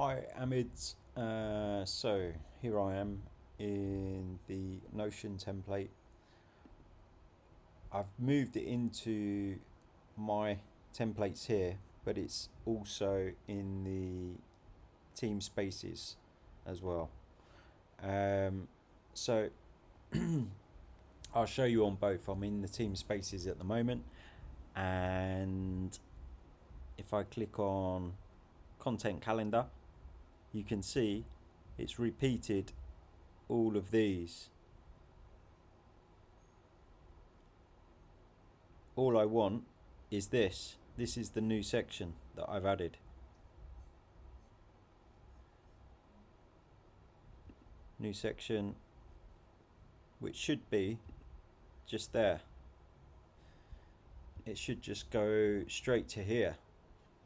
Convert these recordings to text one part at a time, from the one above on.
Hi Amid, so here I am in the Notion template. I've moved it into my templates here, but it's also in the team spaces as well. So I'll show you on both. I'm in the team spaces at the moment, and if I click on content calendar, you can see it's repeated all of these. All I want is this. This is the new section that I've added. New section, which should be just there. It should just go straight to here,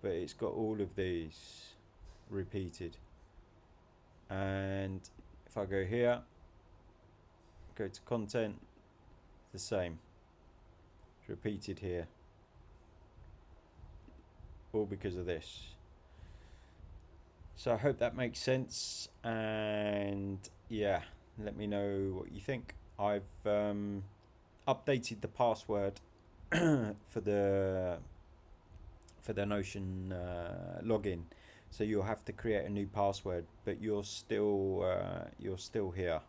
but it's got all of these repeated. And if I go here, go to content, the same. It's repeated here. All because of this. So I hope that makes sense, and yeah, let me know what you think. I've updated the password for the Notion login, so you'll have to create a new password, but you're still here.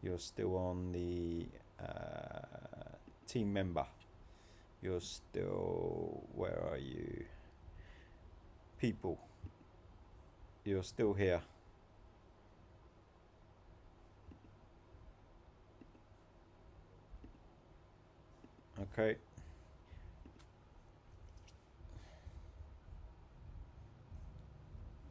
You're still on the team member. You're still, where are you? People. You're still here. Okay.